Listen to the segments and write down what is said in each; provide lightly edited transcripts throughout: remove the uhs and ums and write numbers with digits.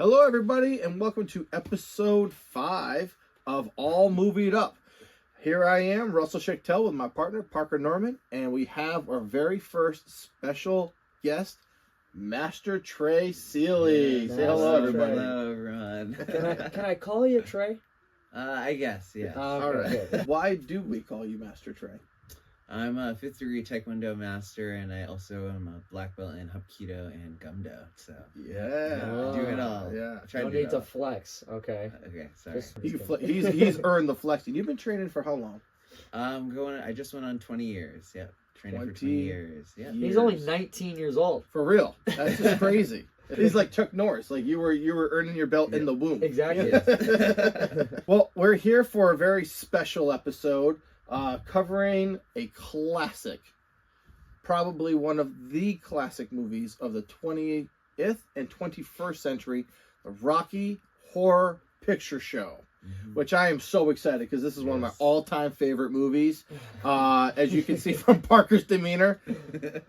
Hello, everybody, and welcome to episode 5 of All Movied Up. Here I am, Russell Schechtel, with my partner, Parker Norman, and we have our very first special guest, Master Trey Seeley. Yeah, Say hello, everybody. Hello, everyone. Can I call you Trey? I guess, yeah. All right. Why do we call you Master Trey? I'm a 5th degree Taekwondo master, and I also am a black belt in Hapkido and Gumdo. So Yeah. I do it all. Yeah. Try No to do need it to all. flex. Okay. Okay, sorry. He's earned the flexing. You've been training for how long? I just went on 20 years. Yep. Training for 20 years. Yeah. He's only 19 years old. For real. That's just crazy. He's like Chuck Norris. Like you were earning your belt in the womb. Exactly. Well, we're here for a very special episode, covering a classic, probably one of the classic movies of the 20th and 21st century, the Rocky Horror Picture Show. Which I am so excited because this is one of my all-time favorite movies. As you can see from Parker's demeanor,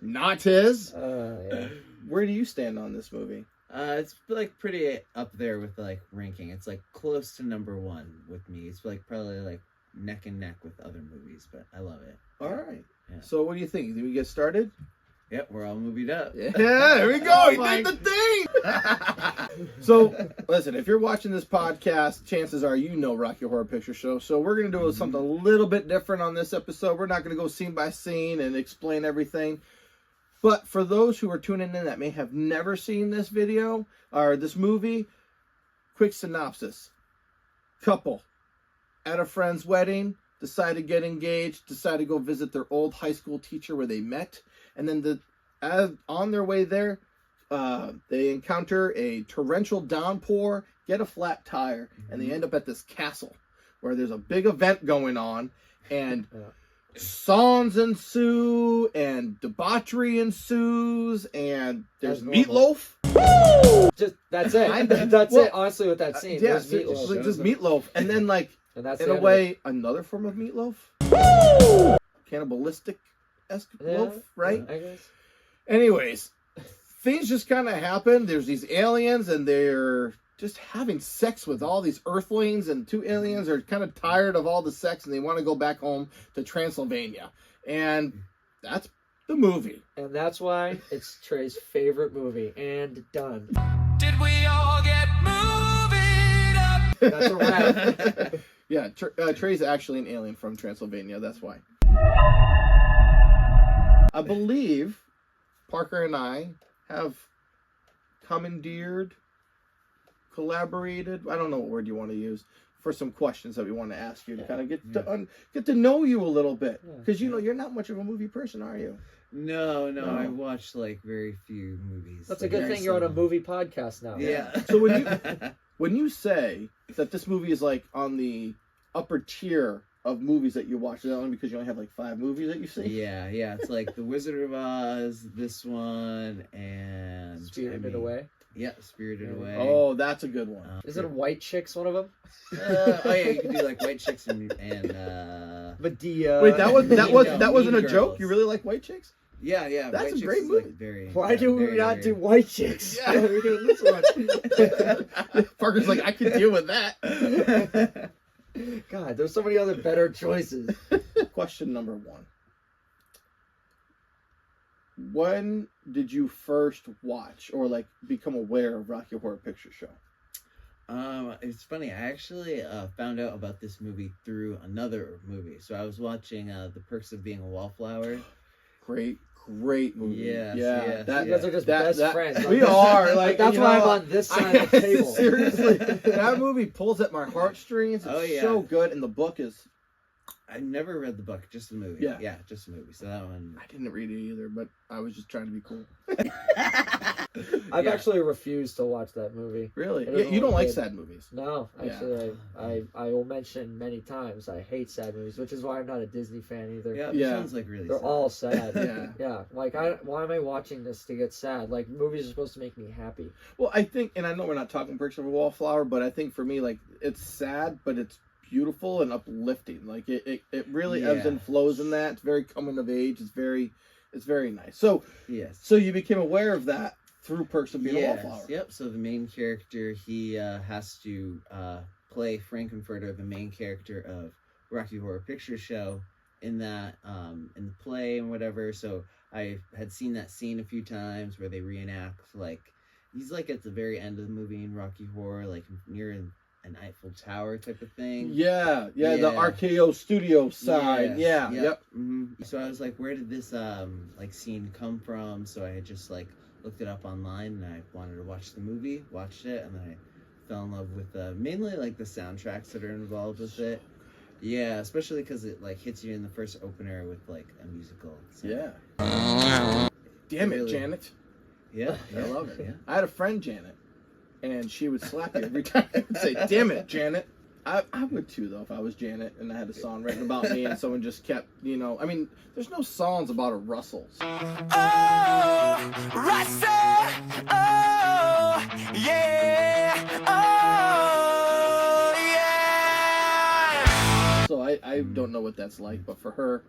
not his. Yeah. Where do you stand on this movie? It's like pretty up there with like ranking. It's like close to number 1 with me. It's like probably like neck and neck with other movies, but I love it. All right. Yeah. So what do you think? Did we get started? Yep, we're all movied up. Yeah, there we go. He did the thing. So, listen, if you're watching this podcast, chances are you know Rocky Horror Picture Show. So we're going to do something a little bit different on this episode. We're not going to go scene by scene and explain everything. But for those who are tuning in that may have never seen this video or this movie, quick synopsis. Couple at a friend's wedding, decide to get engaged, decide to go visit their old high school teacher where they met. And then on their way there, they encounter a torrential downpour, get a flat tire, and they end up at this castle where there's a big event going on, and songs ensue, and debauchery ensues, and there's meatloaf. Just that's it. That's it. Honestly, with that scene, Yeah, there's meatloaf. just meatloaf, and then like And that's in the a end way another form of meatloaf, cannibalistic loaf, right? I guess. Anyways, things just kind of happen. There's these aliens, and they're just having sex with all these earthlings, and 2 aliens are kind of tired of all the sex, and they want to go back home to Transylvania. And that's the movie. And that's why it's Trey's favorite movie. And done. Did we all get moved up? That's a wrap. Yeah, Trey's actually an alien from Transylvania. That's why. I believe Parker and I have commandeered, collaborated, I don't know what word you want to use, for some questions that we want to ask you to kind of get to know you a little bit. Because, you're not much of a movie person, are you? No, I watched like very few movies. That's a good thing you're on a movie podcast now. Yeah. So when you say that this movie is like on the upper tier of movies that you watch, is that only because you only have like 5 movies that you see? Yeah. It's like The Wizard of Oz, this one, and Spirited Away. Yeah, Spirited Away. Oh, that's a good one. Isn't White Chicks one of them? You can do like White Chicks and Medea. Wait, that wasn't a Mean joke? Girls. You really like White Chicks? Yeah. That's White a Chicks great is, movie. Like, very. Why do we very, not very... do White Chicks? Yeah. We're doing this one. Parker's like, I can deal with that. God, there's so many other better choices. Question number 1. When did you first watch or like become aware of Rocky Horror Picture Show? It's funny. I actually found out about this movie through another movie. So I was watching The Perks of Being a Wallflower. Great movie. Yes, yeah. yes, That, You guys are just best friends. We are. Like that's why I'm on this side of the table. Seriously, that movie pulls at my heartstrings. It's so good, and the book is. I never read the book, just the movie. Yeah, just the movie. So that one. I didn't read it either, but I was just trying to be cool. I've actually refused to watch that movie. Really? Yeah, you don't like sad movies? No, actually, I will mention many times I hate sad movies, which is why I'm not a Disney fan either. Yeah, it sounds like really. They're sad. all sad. Yeah. Like, why am I watching this to get sad? Like, movies are supposed to make me happy. Well, I think, and I know we're not talking Perks of a Wallflower, but I think for me, like, it's sad, but it's beautiful and uplifting. Like it really ebbs and flows in that. It's very coming of age. It's very nice. So yes. So you became aware of that through Perks of Being a Wallflower. Yep. So the main character, he has to play Frankenfurter, the main character of Rocky Horror Picture Show, in that in the play and whatever. So I had seen that scene a few times where they reenact, like, he's like at the very end of the movie in Rocky Horror, like near an Eiffel Tower type of thing. Yeah, the RKO studio side. Yep. Mm-hmm. So I was like, where did this like scene come from? So I had just like looked it up online, and I wanted to watch the movie, watched it, and then I fell in love with mainly like the soundtracks that are involved with it. Yeah, especially because it like hits you in the first opener with like a musical. So. Yeah. Damn it, Janet. Yeah, I love it. Yeah. I had a friend, Janet, and she would slap you every time and say, "Damn it, Janet." I would too, though, if I was Janet and I had a song written about me and someone just kept, I mean, there's no songs about a Russell. Oh, Russell. Oh, yeah. Oh, yeah. So I don't know what that's like, but for her,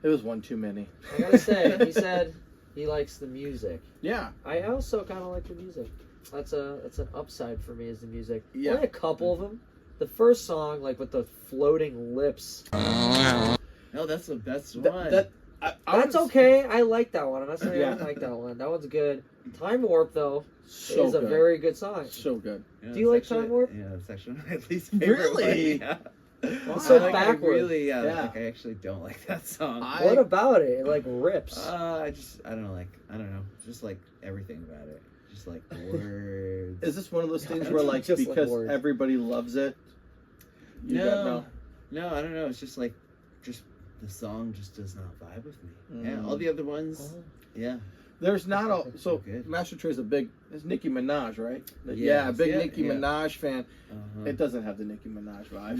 it was one too many. I gotta say, he said he likes the music. Yeah. I also kind of like the music. That's an upside for me, is the music. Yeah. Only a couple of them. The first song, like with the floating lips. No, that's the best one. That's okay. I like that one. I'm not saying I don't like that one. That one's good. Time Warp, though, is a very good song. So good. Yeah, do you like Time Warp? Yeah, that's actually my least favorite. Really? One. Yeah. Wow. So like, backwards. Like, I actually don't like that song. What about it? It like rips. I don't know. Just like everything about it. Just like the words. Is this one of those things where like Just because like everybody loves it? No, I don't know. It's just like, the song just does not vibe with me. Yeah, all the other ones, yeah. There's not a so good. Master Trey's it's Nicki Minaj, right? Yes, Nicki Minaj fan. It doesn't have the Nicki Minaj vibe.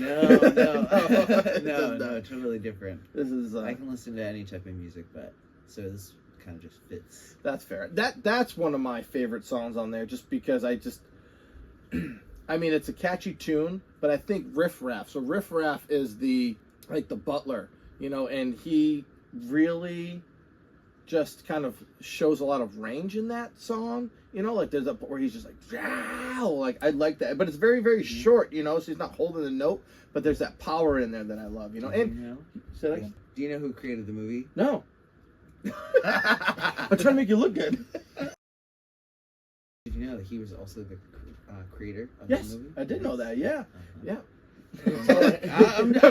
No, totally different. This is I can listen to any type of music, but so this kind of just fits. That's fair. That's one of my favorite songs on there, just because I mean, it's a catchy tune, but I think Riff Raff. So Riff Raff is the butler, and he really just kind of shows a lot of range in that song. Like there's a where he's just like, "Drow!" Like I like that, but it's very, very short. So he's not holding the note, but there's that power in there that I love. And do you know who created the movie? No. I'm trying to make you look good. Did you know that he was also the creator of yes, the movie? I did know that. Yeah, yeah.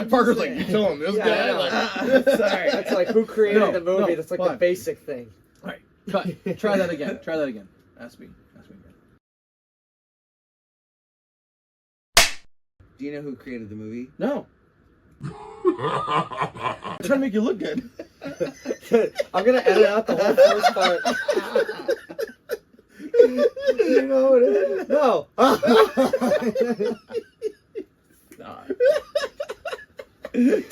Parker's like, you tell him this guy. Sorry, that's like who created the movie. That's like the basic thing. All right, cut. Try that again. Ask me again. Do you know who created the movie? No. I'm trying to make you look good. I'm gonna edit out the whole first part. You know what it is? No.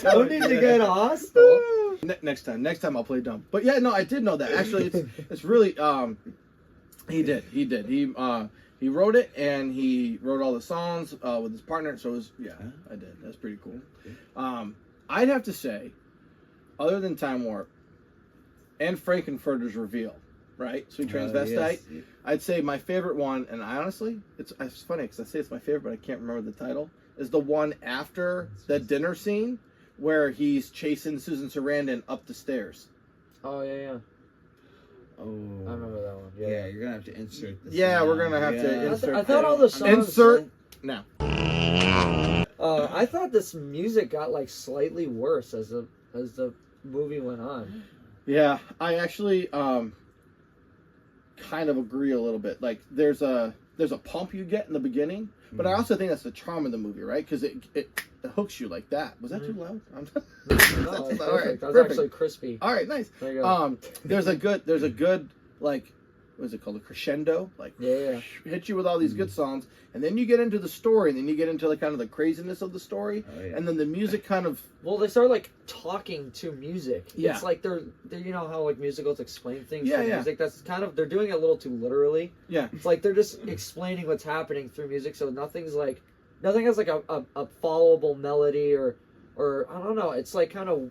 Don't need to get hostile. Next time I'll play dumb. But yeah, no, I did know that. Actually, it's really he did. He wrote it, and he wrote all the songs with his partner. So it was, I did. That's pretty cool. I'd have to say, other than Time Warp and Frankenfurter's reveal, right? Sweet Transvestite. Yes. I'd say my favorite one, and I honestly, it's funny because I say it's my favorite, but I can't remember the title, is the one after the dinner scene where he's chasing Susan Sarandon up the stairs. Oh, yeah. Oh, I remember that one. Yeah, you're gonna have to insert this. Yeah, we're gonna have to insert. I thought all the songs. Insert now. I thought this music got like slightly worse as the movie went on. Yeah, I actually kind of agree a little bit. Like there's a pump you get in the beginning, but I also think that's the charm of the movie, right? Because it hooks you like that. Was that too loud? No, that's perfect. That was actually crispy. All right, nice. There you go. There's a good like, what is it called? A crescendo. Like, hit you with all these good songs, and then you get into the story, and then you get into the kind of the craziness of the story, and then the music kind of. Well, they start like talking to music. Yeah. It's like they're you know how like musicals explain things through music. That's kind of, they're doing it a little too literally. Yeah. It's like they're just explaining what's happening through music, so nothing has like a followable melody or I don't know. It's like kind of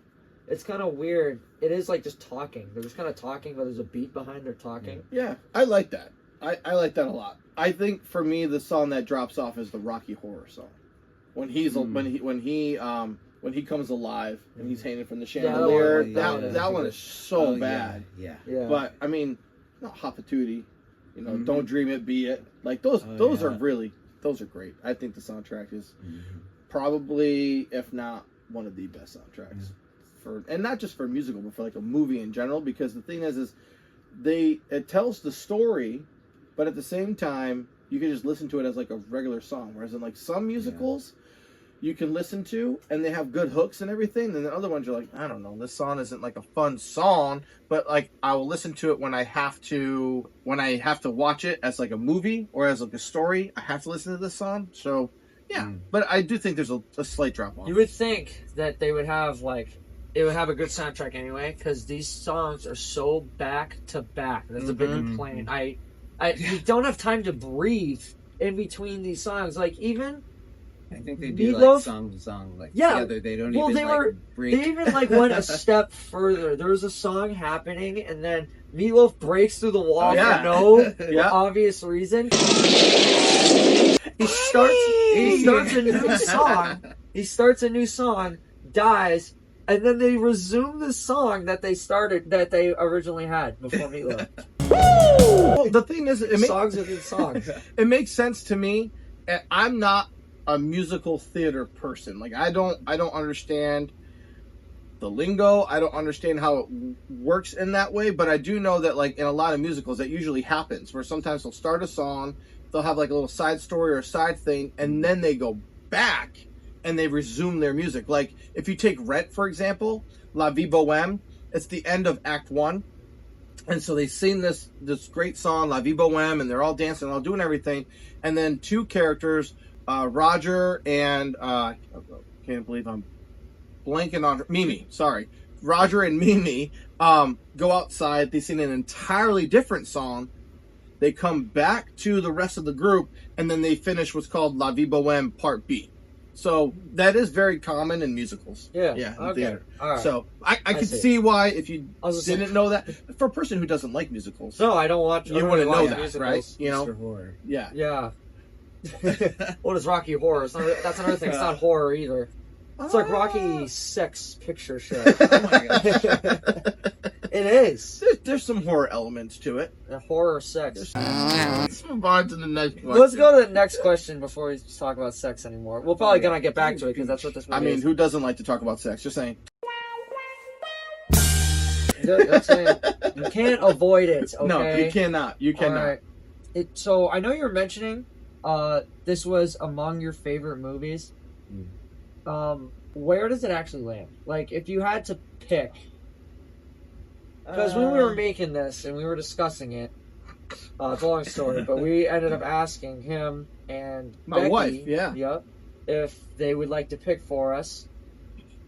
it's kind of weird. It is like just talking. They're just kind of talking, but there's a beat behind their talking. Yeah, I like that. I like that a lot. I think for me, the song that drops off is the Rocky Horror song. When he's when he comes alive and he's hanging from the chandelier, that one is so bad. Yeah. But I mean, not Hopatootie, Don't Dream It, Be It. Like those are great. I think the soundtrack is probably, if not one of the best soundtracks for, and not just for a musical, but for like a movie in general. Because the thing is it tells the story, but at the same time, you can just listen to it as like a regular song. Whereas in like some musicals, you can listen to and they have good hooks and everything. And the other ones you're like, I don't know, this song isn't like a fun song, but like I will listen to it when I have to watch it as like a movie or as like a story. I have to listen to this song. So yeah, but I do think there's a slight drop off. You would think that they would have it would have a good soundtrack anyway, because these songs are so back to back. That's a big complaint. You don't have time to breathe in between these songs. Like even I think they do Meatloaf, like song to song, like together. They don't break. They even like went a step further. There was a song happening, and then Meatloaf breaks through the wall for no obvious reason. He starts a new song. He starts a new song, dies, and then they resume the song that they originally had before Meatloaf. Well, the thing is, songs within songs. It makes sense to me. I'm not a musical theater person. Like I don't understand the lingo. I don't understand how it works in that way. But I do know that like in a lot of musicals, that usually happens. Where sometimes they'll start a song, they'll have like a little side story or a side thing, and then they go back and they resume their music. Like if you take Rent, for example, La Vie Boheme, it's the end of Act 1. And so they sing this great song, La Vie Boheme, and they're all dancing, all doing everything. And then two characters, Roger and, can't believe I'm blanking on her, Mimi, sorry. Roger and Mimi go outside, they sing an entirely different song. They come back to the rest of the group, and then they finish what's called La Vie Boheme Part B. So that is very common in musicals. Yeah. In theater. All right. So I could see why, if you didn't know that, for a person who doesn't like musicals. No, I don't watch. You wouldn't know that, musicals. right? You know. Mr. Horror. Yeah. Yeah. What is Rocky Horror? That's another thing. It's not horror either. It's like Rocky Sex Picture Show. Oh my gosh. It is. There's some horror elements to it. Horror sex. Let's move on to the next question. Let's go to the next question before we talk about sex anymore. We're probably gonna get back to it because that's what this movie is. who doesn't like to talk about sex? Just saying. That's saying. You can't avoid it, okay? No, you cannot. You cannot. All right. So I know you're mentioning this was among your favorite movies. Where does it actually land? Like, if you had to pick... Because when we were making this and we were discussing it, it's a long story, but we ended up asking him and my Becky, wife, Yep, if they would like to pick for us,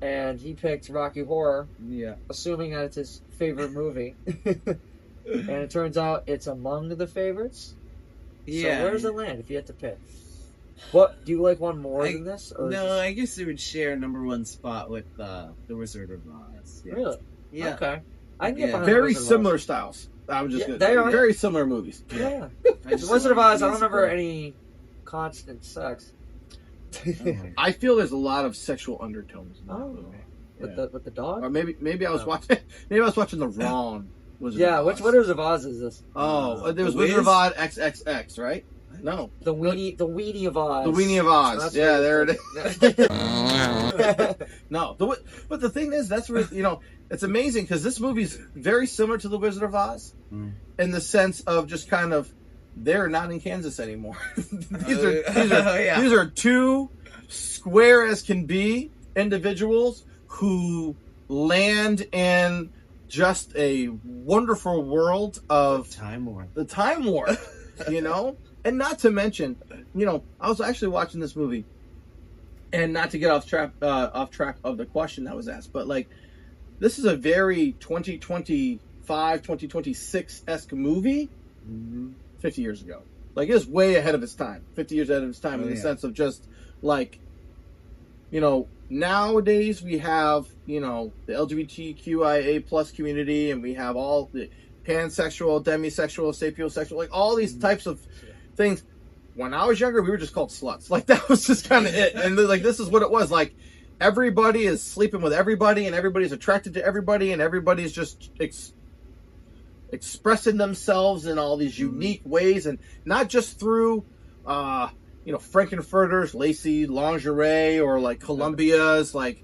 and he picked Rocky Horror, assuming that it's his favorite movie, and it turns out it's among the favorites. Yeah. So where does it land if you had to pick? What do you like one more than this? Or no, I guess it would share #1 spot with The Wizard of Oz. Yeah. Really? Yeah. Okay. I can get behind very Wizard of Oz. similar styles. I'm just gonna they are very similar movies. Yeah. The Wizard of Oz, I don't remember any constant sex. I feel there's a lot of sexual undertones in that movie. With the dog? Or maybe I was watching the wrong Wizard of Oz. Which Wizard of Oz is this? Oh, there was Wizard of Oz XXX, right? No. The Weenie of Oz. The Weenie of Oz. That's there it is. No. But the thing is, that's where, it's amazing because this movie's very similar to The Wizard of Oz in the sense of just kind of, they're not in Kansas anymore. These are two square as can be individuals who land in just a wonderful world of the time warp, And not to mention, I was actually watching this movie, and not to get off track of the question that was asked, but like, this is a very 2025, 2026-esque movie 50 years ago. Like, it was way ahead of its time. 50 years ahead of its time in the sense of just, like, you know, nowadays we have, you know, the LGBTQIA plus community, and we have all the pansexual, demisexual, sapiosexual, like all these types of things. When I was younger, we were just called sluts. Like, that was just kind of it. And like, this is what it was. Like, everybody is sleeping with everybody, and everybody's attracted to everybody, and everybody's just expressing themselves in all these unique ways, and not just through, you know, Frankenfurter's lacy lingerie, or like Columbia's like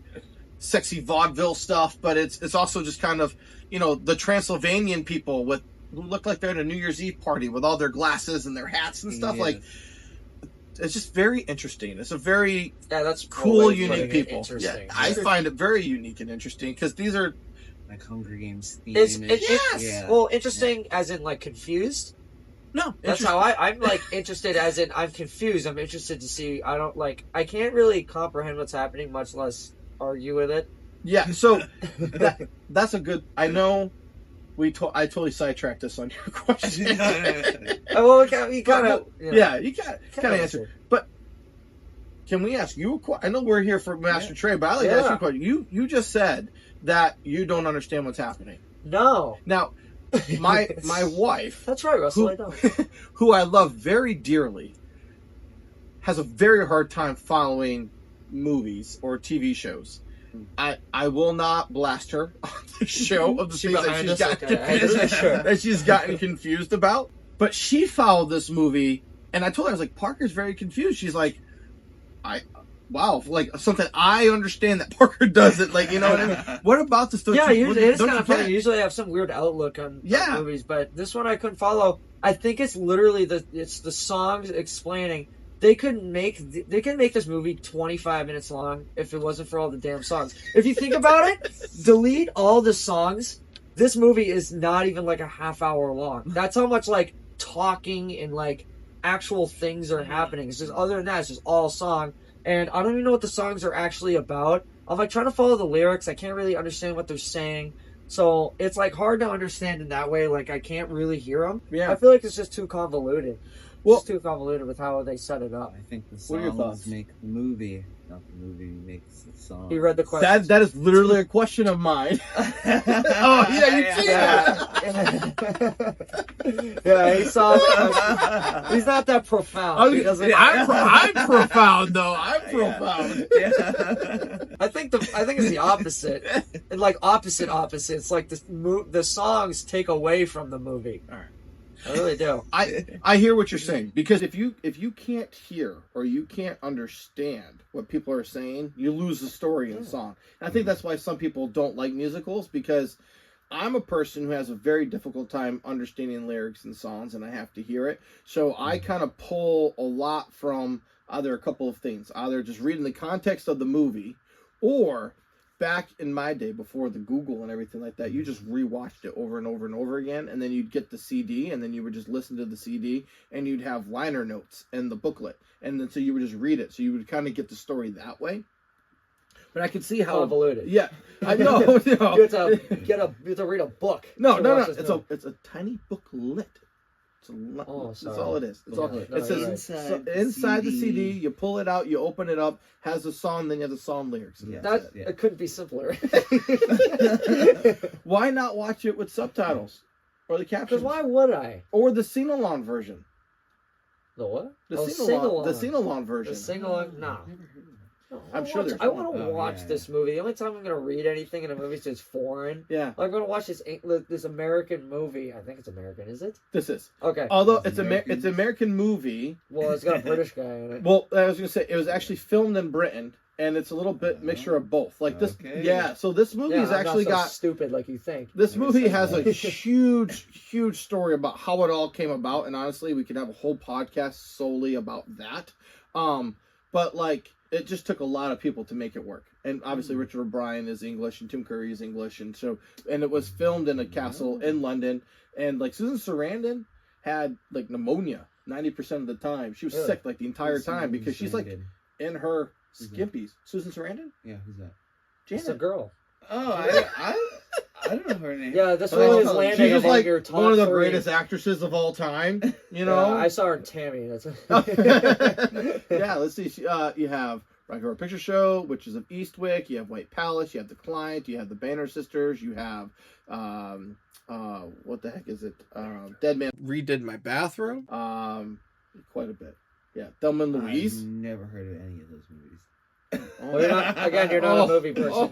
sexy vaudeville stuff, but it's also just kind of, you know, the Transylvanian people who look like they're at a New Year's Eve party with all their glasses and their hats and stuff. Like, it's just very interesting. It's a very that's cool, unique people. Yeah, I find it very unique and interesting, because these are like Hunger Games theme. Well, interesting as in like confused. No, that's how I'm like interested as in I'm confused. I'm interested to see. I can't really comprehend what's happening, much less argue with it. Yeah, so that's a good. I know I totally sidetracked us on your question. Well, you kind of you kind of answer. But can we ask you a question? I know we're here for Master Trey, but I'd like to ask you a question. You just said that you don't understand what's happening. No. Now, my wife. That's right, Russell. I don't. Who I love very dearly, has a very hard time following movies or TV shows. I will not blast her on the show of the things that she's gotten confused about. But she followed this movie, and I told her, I was like, Parker's very confused. She's like, wow, like something I understand that Parker doesn't, like, you know what I mean? What about this? Yeah, it is kind of funny. You usually have some weird outlook on movies, but this one I couldn't follow. I think it's literally the songs explaining. They could make this movie 25 minutes long if it wasn't for all the damn songs. If you think about it, delete all the songs, this movie is not even like a half hour long. That's how much like talking and like actual things are happening. It's just, other than that, it's just all song. And I don't even know what the songs are actually about. I'm like trying to follow the lyrics. I can't really understand what they're saying. So it's like hard to understand in that way. Like I can't really hear them. Yeah. I feel like it's just too convoluted. It's too convoluted with how they set it up. I think the songs make the movie, not the movie makes the song. He read the question. That is literally a question of mine. Oh, yeah, you see that? Yeah, he saw it. He's not that profound. I'm profound, though. I'm profound. Yeah. I think it's the opposite. And like opposite. It's like the songs take away from the movie. All right. I really do. I hear what you're saying, because if you can't hear or you can't understand what people are saying, you lose the story in the song. And I think that's why some people don't like musicals, because I'm a person who has a very difficult time understanding lyrics and songs, and I have to hear it. So I kind of pull a lot from either a couple of things, either just reading the context of the movie, or back in my day, before the Google and everything like that, you just rewatched it over and over and over again, and then you'd get the CD, and then you would just listen to the CD, and you'd have liner notes and the booklet, and then so you would just read it, so you would kind of get the story that way. But I could see how convoluted. Yeah, I know. You have to read a book. No. It's a tiny booklet. That's all it is. It says inside the CD. You pull it out, you open it up, has a song, then you have the song lyrics. It couldn't be simpler. Why not watch it with subtitles or the captions? Because why would I? Or the sing-along version. The what? The sing-along. The sing-along version. The sing-along? No. I'm sure there's. I want to watch this movie. The only time I'm going to read anything in a movie is just foreign. Yeah. I'm going to watch this American movie. I think it's American, is it? This is. Okay. Although it's an American movie. Well, it's got a British guy in it. Well, I was going to say, it was actually filmed in Britain, and it's a little bit mixture of both. Like this. Okay. Yeah. So this movie's actually not so stupid like you think. This movie has a huge story about how it all came about, and honestly, we could have a whole podcast solely about that. But like, it just took a lot of people to make it work. And obviously Richard O'Brien is English and Tim Curry is English. And it was filmed in a castle in London. And like Susan Sarandon had like pneumonia 90% of the time. She was sick like the entire time because she's like in her skimpies. Susan Sarandon? Yeah, who's that? Janet. It's a girl. Oh, I don't know her name. Yeah, this one is landing among like your top one of the 3. greatest actresses of all time. You know, I saw her in Tammy. That's yeah. Let's see. You have Rocky Horror Picture Show, Witches of Eastwick, you have White Palace, you have The Client, you have The Banner Sisters, you have what the heck is it? Dead Man Redid My Bathroom. Quite a bit. Yeah, Thelma and Louise. I've never heard of any of those movies. Well, you're not a movie person.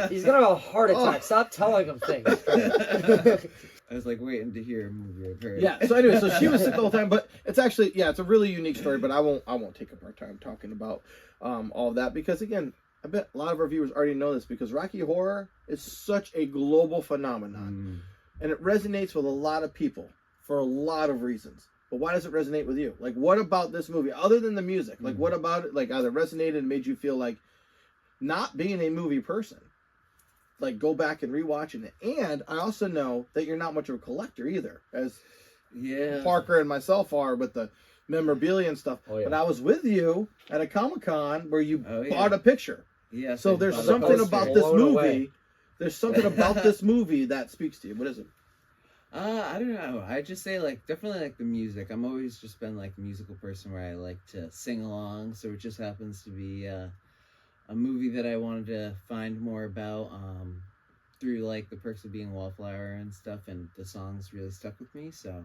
He's gonna have a heart attack. Stop telling him things. I was like waiting to hear a movie I've heard. Yeah. So anyway, so she was sick the whole time, but it's actually it's a really unique story. But I won't take up our time talking about all of that because again, I bet a lot of our viewers already know this because Rocky Horror is such a global phenomenon, and it resonates with a lot of people for a lot of reasons. But why does it resonate with you? Like, what about this movie, other than the music? Like, what about it? Like, either resonated and made you feel like not being a movie person. Like, go back and rewatching it. And I also know that you're not much of a collector either, as Parker and myself are with the memorabilia and stuff. But I was with you at a Comic-Con where you bought a picture. Yeah. So there's something about this movie. There's something about this movie that speaks to you. What is it? I don't know. I just say like definitely like the music. I'm always just been like a musical person where I like to sing along. So it just happens to be a movie that I wanted to find more about through like The Perks of Being a Wallflower and stuff, and the songs really stuck with me. So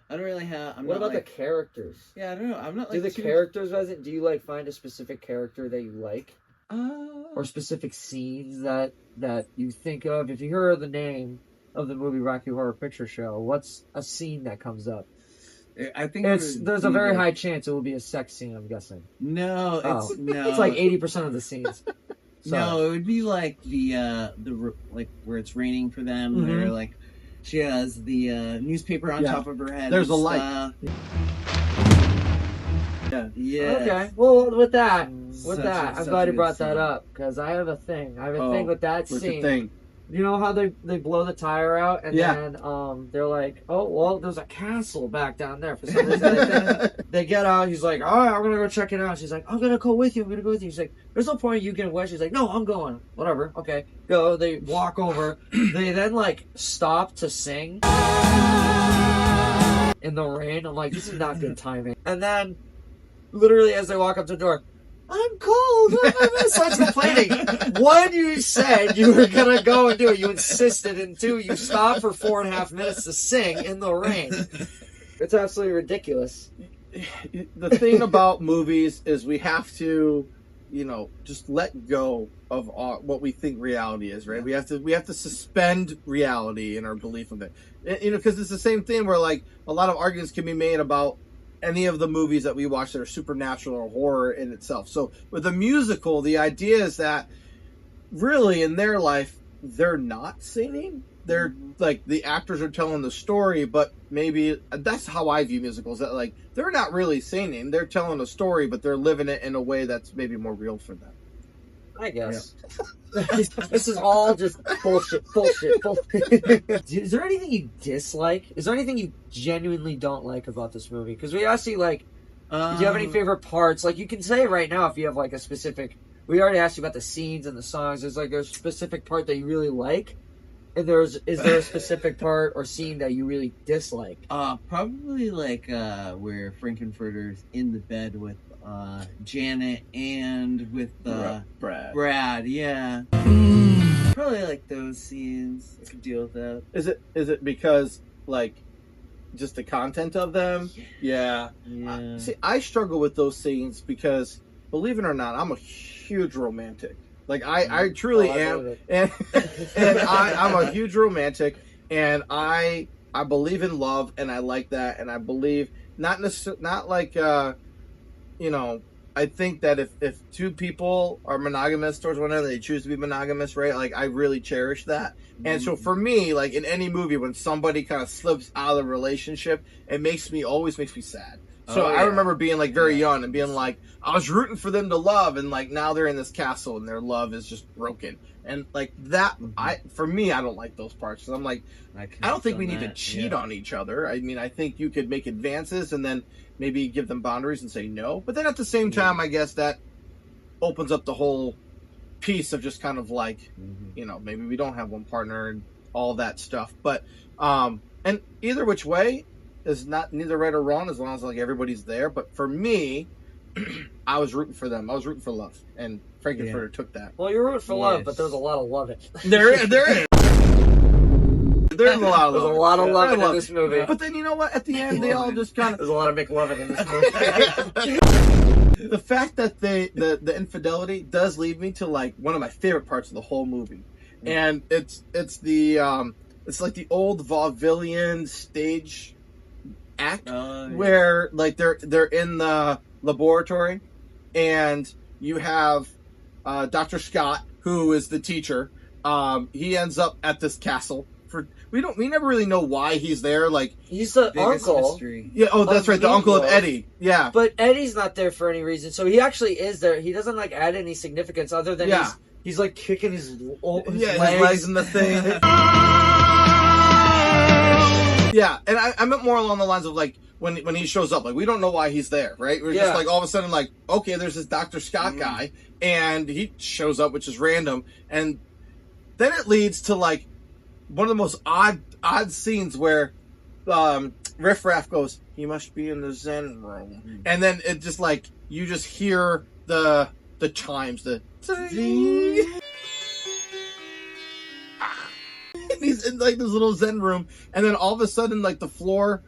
I don't really have. What about the characters? Yeah, I don't know. I'm not. Do the characters resonate? Do you like find a specific character that you like, or specific scenes that you think of? If you hear the name of the movie Rocky Horror Picture Show, what's a scene that comes up? I think there's a very high chance it will be a sex scene, I'm guessing. No, it's like 80% of the scenes. No, it would be like the like where it's raining for them. They're like, she has the newspaper on top of her head. There's a light. Yeah. Okay. Well, with that, I'm glad you brought that up because I have a thing. I have a thing with that scene. What's the thing? You know how they blow the tire out and then they're like, oh, well, there's a castle back down there for some reason. They get out. He's like, all right, I'm going to go check it out. She's like, I'm going to go with you. He's like, there's no point in you getting wet. She's like, no, I'm going. Whatever. Okay. Go. They walk over. They then like stop to sing in the rain. I'm like, this is not good timing. And then literally as they walk up to the door, I'm cold. Starts complaining. One, you said you were going to go and do it. You insisted. And two, you stopped for 4.5 minutes to sing in the rain. It's absolutely ridiculous. The thing about movies is we have to, just let go of what we think reality is, right? We have to suspend reality in our belief of it. Because it's the same thing where, like, a lot of arguments can be made about any of the movies that we watch that are supernatural or horror in itself. So with a musical, the idea is that really in their life, they're not singing. They're like, the actors are telling the story, but maybe that's how I view musicals, that like, they're not really singing. They're telling a story, but they're living it in a way that's maybe more real for them. I guess. Yeah. This is all just bullshit. Is there anything you dislike? Is there anything you genuinely don't like about this movie? Because we asked you, like, do you have any favorite parts? Like, you can say right now if you have, like, a specific... We already asked you about the scenes and the songs. There's, like, a specific part that you really like. And is there a specific part or scene that you really dislike? Probably, like, where Frankenfurter's in the bed with Janet and with Brad, yeah. Probably like those scenes. I could deal with that. Is it because like just the content of them? Yeah. See, I struggle with those scenes because, believe it or not, I'm a huge romantic. Like I truly am, and I'm a huge romantic, and I believe in love, and I like that, and I believe not like I think that if two people are monogamous towards one another, they choose to be monogamous, right? Like, I really cherish that. And so for me, like in any movie, when somebody kind of slips out of the relationship, it always makes me sad. So I remember being like very young and being like, I was rooting for them to love, and like now they're in this castle and their love is just broken. And like that, for me, I don't like those parts. So I'm like, I don't think we need to cheat on each other. I mean, I think you could make advances and then maybe give them boundaries and say no. But then at the same time, I guess that opens up the whole piece of just kind of like, maybe we don't have one partner and all that stuff. But, and either which way is neither right or wrong as long as like everybody's there. But for me, I was rooting for them. I was rooting for love, and Frankenfurter took that. Well, you're rooting for love, but there's a lot of love in it. There is. There's a lot of love. There's a lot of love in this movie. But then you know what? At the end, they all just kind of. There's a lot of McLovin in this movie. The fact that the infidelity does lead me to like one of my favorite parts of the whole movie, and it's like the old vaudevillian stage act where like they're in the laboratory, and you have Dr. Scott, who is the teacher. He ends up at this castle. We never really know why he's there. Like, he's the uncle. Mystery. Yeah. Oh, that's right. The uncle of Eddie. Yeah. But Eddie's not there for any reason, so he actually is there. He doesn't like add any significance other than he's like kicking his legs in the thing. Yeah, and I meant more along the lines of like when he shows up, like we don't know why he's there, right? We're just like all of a sudden like, okay, there's this Dr. Scott guy, and he shows up, which is random, and then it leads to like one of the most odd scenes where Riff Raff goes, he must be in the Zen room, and then it just like you just hear the chimes, the he's in like this little Zen room, and then all of a sudden like the floor,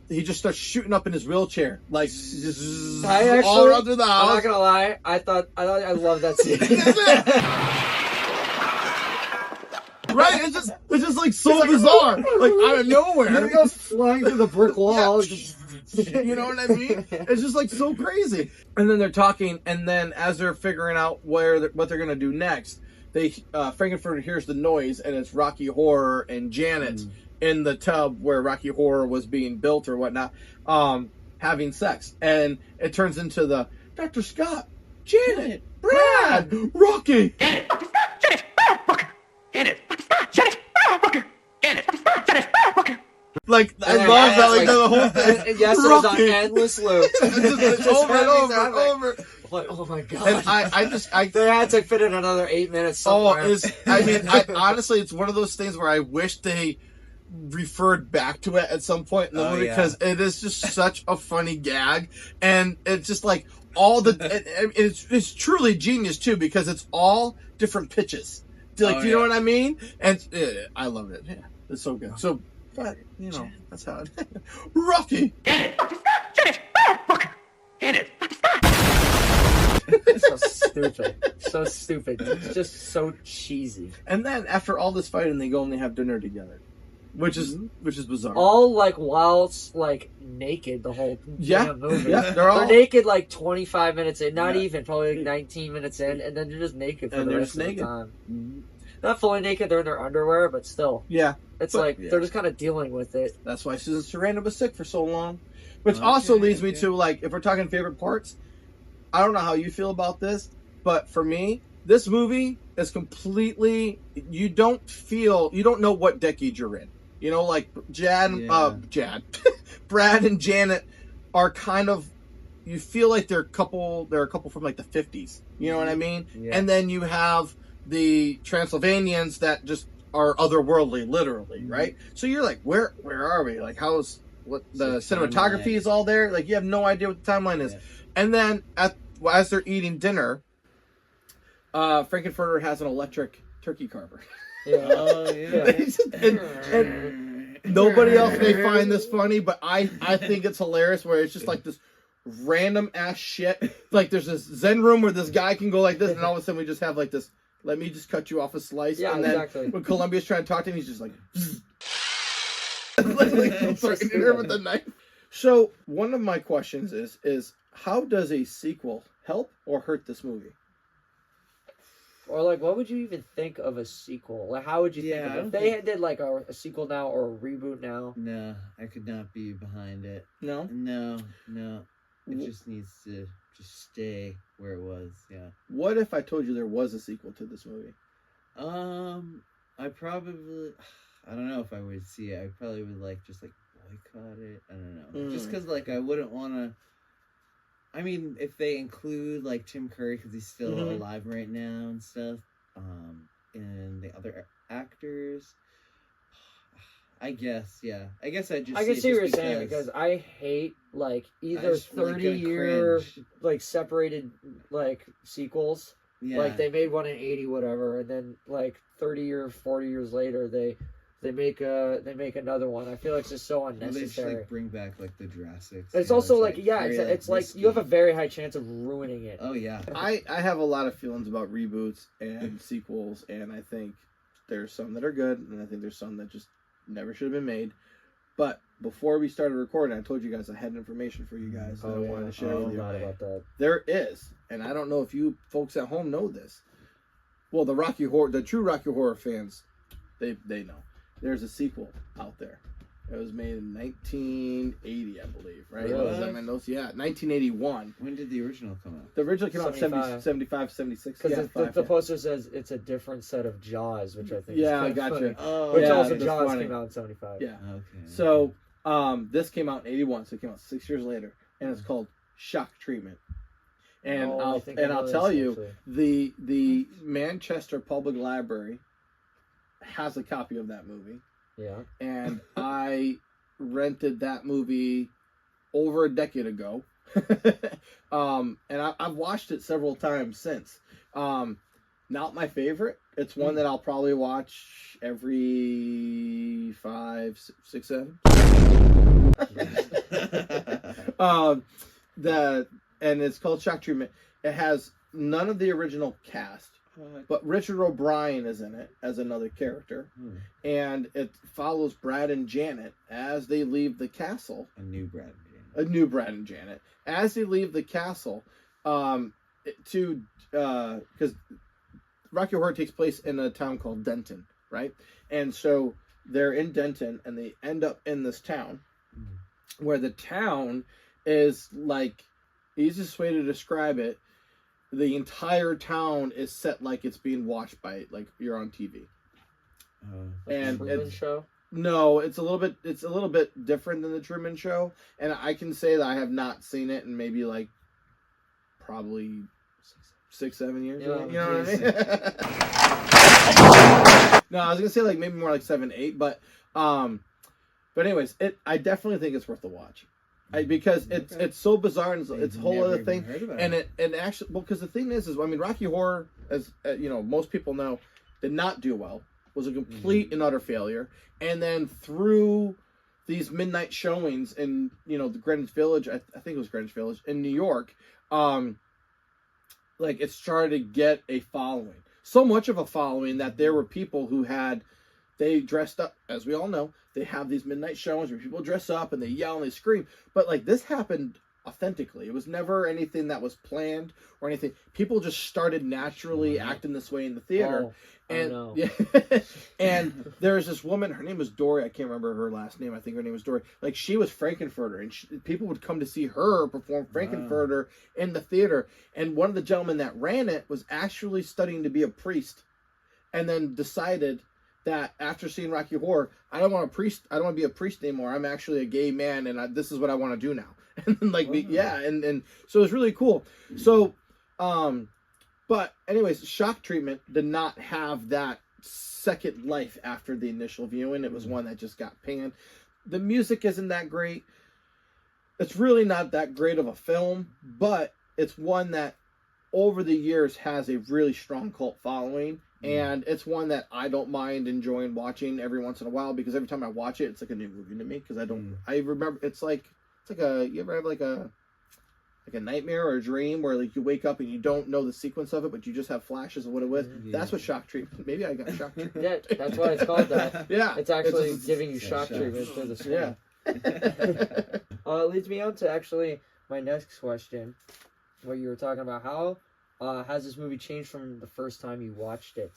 he just starts shooting up in his wheelchair, like just all around through the house. I'm not gonna lie, I love that scene. Right? It's just like so bizarre, like out of nowhere. Then he goes flying through the brick wall. You know what I mean? It's just like so crazy. And then they're talking, and then as they're figuring out what they're gonna do next, Frankenfurter hears the noise, and it's Rocky Horror and Janet in the tub where Rocky Horror was being built or whatnot, having sex, and it turns into the Dr. Scott, Janet, Brad, Rocky. Like, I love that, like, the whole thing. Yes, it was on endless loop. Just over and over. Like, oh my god. And I they had to fit in another 8 minutes somewhere. Honestly, it's one of those things where I wish they referred back to it at some point in the movie, because it is just such a funny gag, and it's just like it's truly genius too, because it's all different pitches. Like, do you know what I mean? And I love it. Yeah, it's so good. So, but you know, that's how it. Rocky. Get it. It's so stupid. So stupid. It's just so cheesy. And then after all this fighting, they go and they have dinner together, which is bizarre. All like whilst like naked the whole movie. Yeah, they're naked like 25 minutes in, not even, probably like 19 minutes in, and then they're just naked for the rest of the time. Mm-hmm. Not fully naked, they're in their underwear, but still. Yeah. It's they're just kind of dealing with it. That's why Susan Sarandon was sick for so long. Which also leads me to, like, if we're talking favorite parts, I don't know how you feel about this, but for me, this movie is completely, you don't know what decade you're in. You know, like, Brad and Janet are kind of, you feel like they're a couple from like the 50s. You know what I mean? Yeah. And then you have the Transylvanians that just are otherworldly, literally, right? So you're like, where are we? Like, the cinematography is all there. Like, you have no idea what the timeline is. Yeah. And then as they're eating dinner, Frankenfurter has an electric turkey carver. Yeah. Oh, yeah. and nobody else may find this funny, but I think it's hilarious, where it's just like this random ass shit. Like, there's this Zen room where this guy can go like this, and all of a sudden we just have like this, let me just cut you off a slice. Yeah, and then when Columbia's trying to talk to him, he's just like, like her with the knife. So one of my questions is how does a sequel help or hurt this movie? Or like, what would you even think of a sequel? Like, how would you think of it? If they did like a sequel now or a reboot now? No, I could not be behind it. No? No. It just needs to just stay where it was, yeah. What if I told you there was a sequel to this movie? I don't know if I would see it. I probably would just boycott it. I don't know. Just because I wouldn't want to. I mean, if they include Tim Curry, because he's still alive right now and stuff, and the other actors, I guess, yeah. I guess I can see what you're saying because I hate like either 30-year like separated like sequels. Yeah. Like they made one in 80 whatever, and then like 30 or 40 years later they make another one. I feel like it's just so unnecessary. They just like bring back like the Jurassic. It's also like it's like you have a very high chance of ruining it. Oh yeah. I have a lot of feelings about reboots and sequels, and I think there's some that are good, and I think there's some that just never should have been made. But before we started recording, I told you guys I had information for you guys that I wanted to share with you. About that. There is, and I don't know if you folks at home know this. Well, the true Rocky Horror fans, they know. There's a sequel out there. It was made in 1980, I believe, right? Really? Was that my notes? Yeah, 1981. When did the original come out? The original came out in 75, 76. Because the poster says it's a different set of Jaws, which I think is I got funny. you. Oh, which also Jaws came out in 75. Yeah. Okay. So this came out in 81, so it came out 6 years later, and it's called Shock Treatment. And I'll tell you, the Manchester Public Library has a copy of that movie. Yeah. And I rented that movie over a decade ago. And I've watched it several times since. Not my favorite. It's one that I'll probably watch every 5, 6, 7. And it's called Shock Treatment. It has none of the original cast. But Richard O'Brien is in it as another character. And it follows Brad and Janet as they leave the castle. A new Brad and Janet. As they leave the castle, because Rocky Horror takes place in a town called Denton, right? And so they're in Denton, and they end up in this town, where the town is like, easiest way to describe it, the entire town is set like it's being watched by, like you're on TV. And Truman Show? No, it's a little bit different than the Truman Show, and I can say that I have not seen it in maybe like probably 6, 7 years. Yeah, you know what I mean? No, I was gonna say like maybe more like 7, 8, but anyways, I definitely think it's worth the watch. Because it's so bizarre and it's a whole other thing, and actually, well, because the thing is I mean, Rocky Horror, as most people know, did not do well, was a complete and utter failure, and then through these midnight showings in the Greenwich Village, I think it was Greenwich Village in New York, like it started to get a following, so much of a following that there were people who they dressed up, as we all know. They have these midnight showings where people dress up and they yell and they scream. But like this happened authentically. It was never anything that was planned or anything. People just started naturally acting this way in the theater. And there's this woman, her name was Dory. I can't remember her last name. I think her name was Dory. Like she was Frankenfurter, and people would come to see her perform Frankenfurter in the theater. And one of the gentlemen that ran it was actually studying to be a priest, and then decided that after seeing Rocky Horror, I don't want to be a priest anymore. I'm actually a gay man, and this is what I want to do now. And then and so it's really cool. So, but anyways, Shock Treatment did not have that second life after the initial viewing. It was one that just got panned. The music isn't that great. It's really not that great of a film, but it's one that over the years has a really strong cult following. And it's one that I don't mind enjoying watching every once in a while, because every time I watch it, it's like a new movie to me. Because I remember it's like you ever have like a nightmare or a dream where like you wake up and you don't know the sequence of it, but you just have flashes of what it was. That's what Shock Treatment. Maybe I got Shock Treatment. Yeah, that's why it's called that. Yeah, it's actually giving you shock treatment for the screen. Yeah. It leads me on to actually my next question, where you were talking about how. Has this movie changed from the first time you watched it?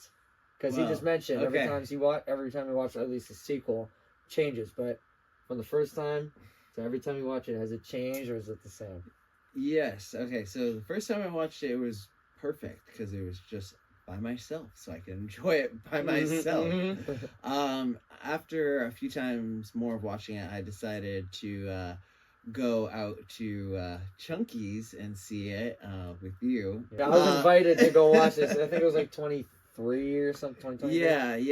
Because you just mentioned every time you watch at least a sequel, changes. But from the first time to every time you watch it, has it changed or is it the same? Yes. Okay. So the first time I watched it, it was perfect because it was just by myself, so I could enjoy it by myself. After a few times more of watching it, I decided to go out to Chunky's and see it with you. Yeah, I was invited to go watch this. I think it was like 23 or something. 23. Yeah.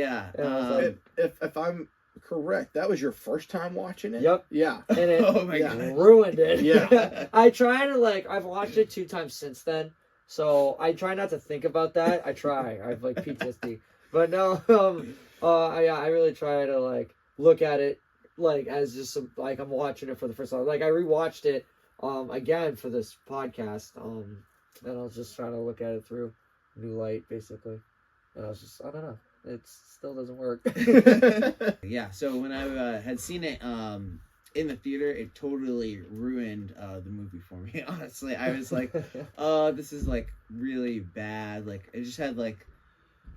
If I'm Correct. That was your first time watching it? Yep. Yeah. And it Oh my god. ruined it. Yeah. I try to I've watched it 2 times since then, so I try not to think about that. I have like PTSD, but no, I really try to look at it as just like I'm watching it for the first time. Like I rewatched it again for this podcast, and I was just trying to look at it through new light, basically. And I was just, I don't know. It still doesn't work. Yeah, so when I had seen it in the theater, it totally ruined the movie for me, honestly. I was like, oh, this is like really bad. Like, it just had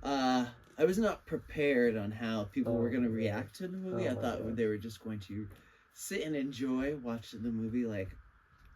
I was not prepared on how people were going to react to the movie. I thought they were just going to sit and enjoy watching the movie like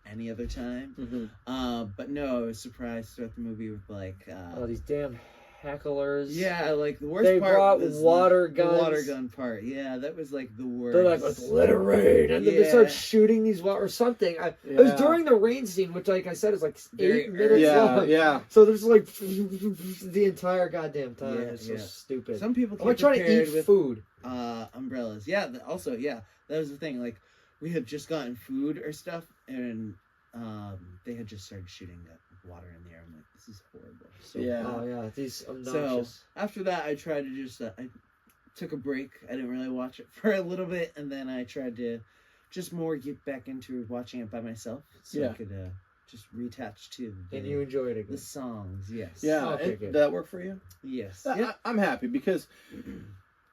any other time. Mm-hmm. But no, I was surprised throughout the movie with oh, these damn hecklers. Yeah, like the worst they part brought was water guns. The water gun part. Yeah, that was like the worst. They're like, let's let it rain. And then they start shooting these or something. It was during the rain scene, which, like I said, is like 8 minutes long. Yeah. So there's like the entire goddamn time. Yeah, it's so stupid. Some people I'm like trying to eat food. Umbrellas. Yeah, also, yeah, that was the thing. Like, we had just gotten food or stuff, and they had just started shooting water in the air. I'm like, this is horrible. So, Oh yeah, these obnoxious. So after that, I tried to just I took a break. I didn't really watch it for a little bit, and then I tried to just more get back into watching it by myself, so I could just reattach to. And you enjoyed it. The songs, yes. Yeah, okay, did that work for you? Yes. I'm happy because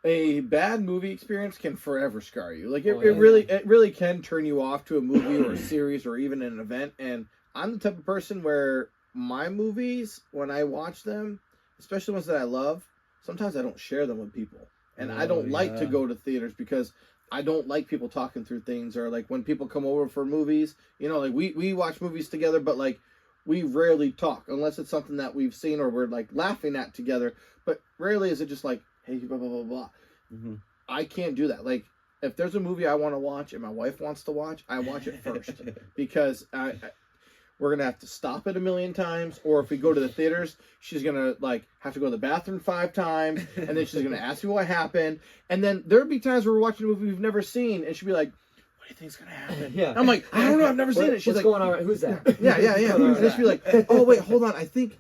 a bad movie experience can forever scar you. Like it really can turn you off to a movie or a series or even an event. And I'm the type of person where my movies, when I watch them, especially ones that I love, sometimes I don't share them with people. And I don't like to go to theaters because I don't like people talking through things, or like when people come over for movies, like we watch movies together, but like we rarely talk unless it's something that we've seen or we're like laughing at together. But rarely is it just like, hey, blah, blah, blah, blah. Mm-hmm. I can't do that. Like, if there's a movie I want to watch and my wife wants to watch, I watch it first because we're going to have to stop it a million times. Or if we go to the theaters, she's going to have to go to the bathroom 5 times. And then she's going to ask me what happened. And then there'll be times where we're watching a movie we've never seen. And she'll be like, what do you think's going to happen? Yeah. I'm like, I don't know. I've never seen it. She's what's going on? Who's that? Yeah. And then she'll be like, oh, wait, hold on. I think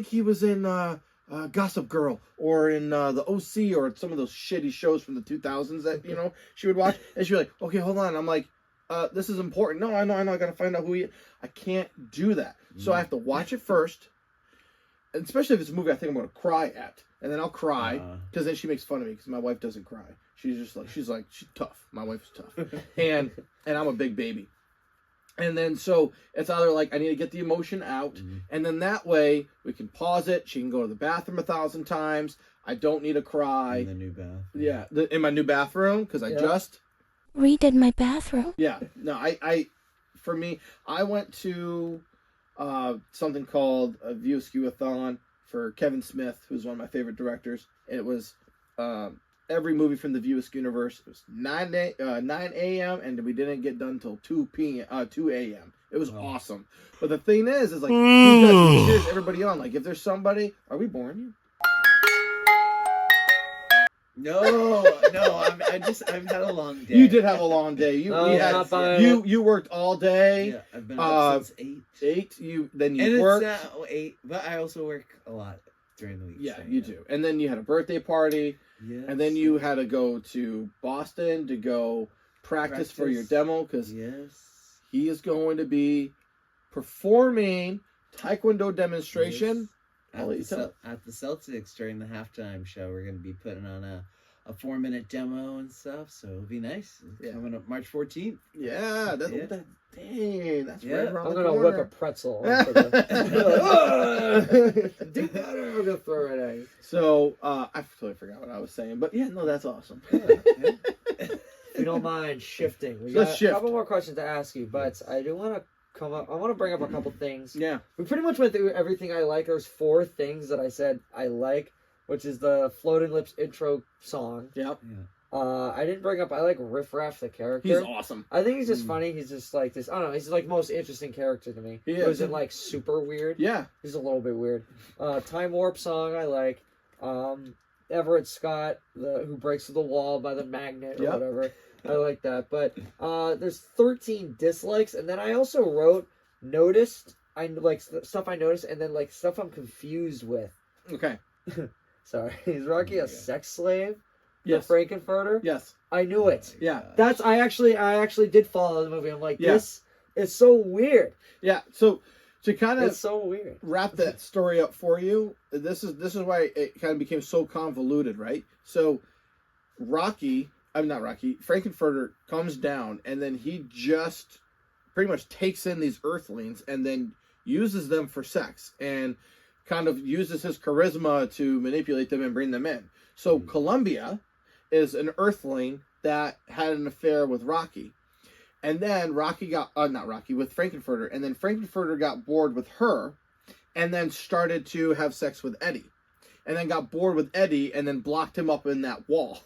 he was in Gossip Girl or in the OC or some of those shitty shows from the 2000s that, she would watch. And she'd be like, okay, hold on. I'm like, this is important. No, I know. I got to find out who he is. I can't do that. So I have to watch it first. And especially if it's a movie I think I'm going to cry at. And then I'll cry because then she makes fun of me because my wife doesn't cry. She's tough. My wife's tough. and I'm a big baby. And then so it's either like I need to get the emotion out, and then that way we can pause it. She can go to the bathroom 1,000 times. I don't need to cry. In the new bathroom. Yeah, in my new bathroom because I just redid my bathroom. Yeah, no, for me, I went to something called a View Askew-a-thon for Kevin Smith, who's one of my favorite directors. It was every movie from the View Askew universe. It was 9 a.m. and we didn't get done until 2 a.m. It was awesome. But the thing is like, who cheers everybody on? Like, if there's somebody, are we boring you? No, I've had a long day. You did have a long day. You worked all day. Yeah, I've been up since 8. 8. And you worked. It's now 8, but I also work a lot during the week. Yeah, so, you do. And then you had a birthday party. Yes. And then you had to go to Boston to go practice for your demo because he is going to be performing Taekwondo demonstration. Yes. At the Celtics during the halftime show. We're going to be putting on a 4-minute demo and stuff, so it'll be nice. It's coming up March 14th. Yeah, that's right around I'm the going to whip a pretzel. Do better. I'm going to throw it at you. So, I totally forgot what I was saying, but that's awesome. If you don't mind shifting. Let's shift. A couple more questions to ask you, but I do want to I want to bring up a couple things. Yeah. We pretty much went through everything I like. There's 4 things that I said I like, which is the Floating Lips intro song. Yep. Yeah. I didn't bring up, I like Riff Raff, the character. He's awesome. I think he's just funny. He's just like this, I don't know, he's like the most interesting character to me. He isn't like super weird. Yeah. He's a little bit weird. Time Warp song I like. Everett Scott, who breaks through the wall by the magnet or Yep. whatever. I like that. But there's 13 dislikes, and then I also wrote noticed. I like stuff I noticed, and then like stuff I'm confused with. Okay. Sorry, is Rocky a sex slave? Yes. For Frankenfurter? Yes. I knew it. Yeah. That's I actually did follow the movie. I'm like, Yeah. this is so weird. Yeah. So to kind It's of so weird. wrap that story up for you, this is why it kind of became so convoluted, right? So Frankenfurter comes down, and then he just pretty much takes in these Earthlings and then uses them for sex and kind of uses his charisma to manipulate them and bring them in. So Columbia is an Earthling that had an affair with Rocky. And then with Frankenfurter. And then Frankenfurter got bored with her and then started to have sex with Eddie. And then got bored with Eddie and then blocked him up in that wall.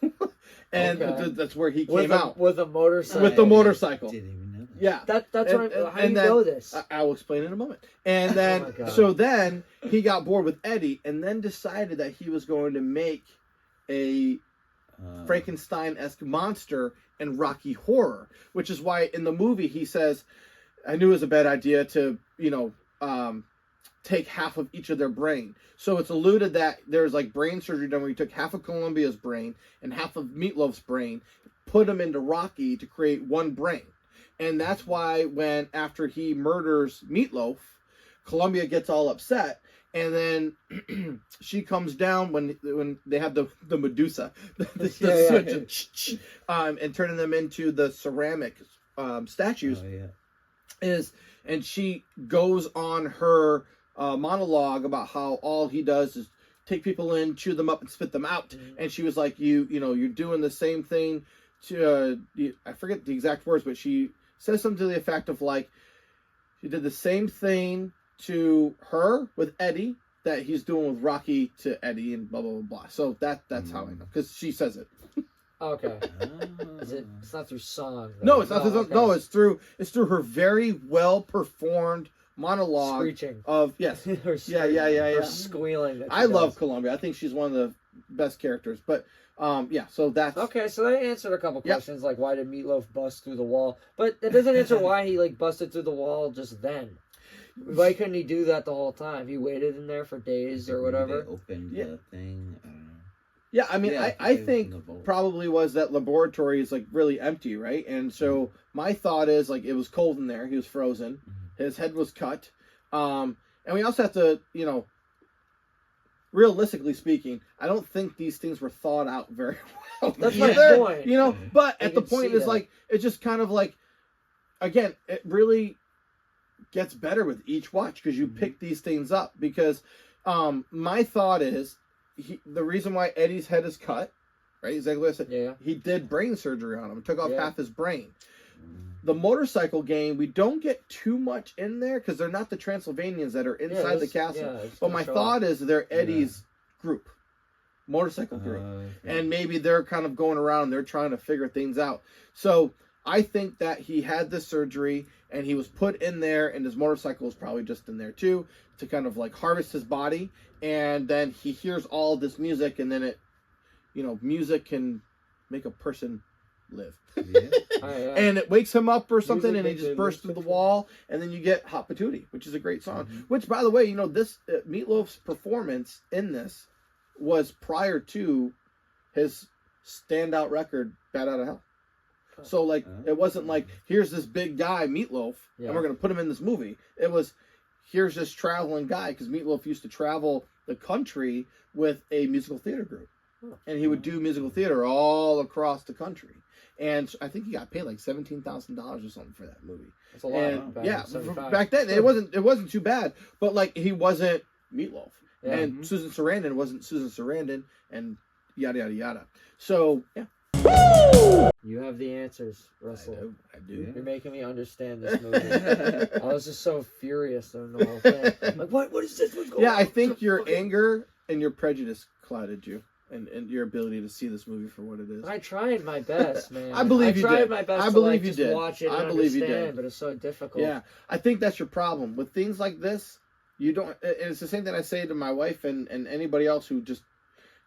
And that's where he came out. With a motorcycle. With the motorcycle. Didn't even know that. Yeah. That's what how do you know this? I will explain in a moment. And then, Oh my God. so then he got bored with Eddie and then decided that he was going to make a Frankenstein-esque monster and Rocky Horror, which is why in the movie he says, I knew it was a bad idea to, take half of each of their brain. So it's alluded that there's like brain surgery done where he took half of Columbia's brain and half of Meatloaf's brain, put them into Rocky to create one brain. And that's why after he murders Meatloaf, Columbia gets all upset. And then she comes down when they have the Medusa, and turning them into the ceramic statues. Oh, yeah. And she goes on her monologue about how all he does is take people in, chew them up, and spit them out. Mm-hmm. And she was like, you're doing the same thing to I forget the exact words, but she says something to the effect of like, she did the same thing to her with Eddie that he's doing with Rocky to Eddie and blah blah blah blah. So that's how I know, because she says it. Okay. It's not through song. Though. No, it's not through song. No, it's through her very well performed monologue screeching of yes. yeah. Or squealing. I love Columbia. I think she's one of the best characters. But so that's okay. So that answered a couple questions, like why did Meatloaf bust through the wall? But it doesn't answer why he like busted through the wall just then. Why couldn't he do that the whole time? He waited in there for days or whatever. They opened the thing. I don't know. Yeah, I mean, I think probably was that laboratory is like really empty, right? And so my thought is like it was cold in there. He was frozen. Mm-hmm. His head was cut. And we also have to, realistically speaking, I don't think these things were thought out very well. That's my point. But at the point is like, it's just kind of like, again, it really gets better with each watch because you pick these things up. Because my thought is, the reason why Eddie's head is cut, right? Exactly what I said. He did brain surgery on him. Took off half his brain. The motorcycle game, we don't get too much in there because they're not the Transylvanians that are inside the castle. But my thought is they're Eddie's group, motorcycle group. And maybe they're kind of going around, they're trying to figure things out. So I think that he had this surgery and he was put in there, and his motorcycle was probably just in there too, to kind of like harvest his body. And then he hears all this music, and then music can make a person live. And it wakes him up or something, and he just bursts through the wall, and then you get Hot Patootie, which is a great song. Mm-hmm. Which, by the way, this Meatloaf's performance in this was prior to his standout record, Bat Out of Hell. So, like, it wasn't like, here's this big guy, Meatloaf, and we're going to put him in this movie. It was, here's this traveling guy, because Meatloaf used to travel the country with a musical theater group. And he would do musical theater all across the country. And I think he got paid like $17,000 or something for that movie. That's a lot. Back then, it wasn't too bad. But, like, he wasn't Meatloaf. Yeah. And Susan Sarandon wasn't Susan Sarandon, and yada, yada, yada. So, yeah. You have the answers, Russell. I do. You're making me understand this movie. I was just so furious on the whole thing. Like, what is this? What's going on? I think your anger and your prejudice clouded you, and your ability to see this movie for what it is. I tried my best, man. I believe you did. I tried my best to just watch it and understand, but it's so difficult. Yeah, I think that's your problem. With things like this, you don't... And it's the same thing I say to my wife and anybody else who just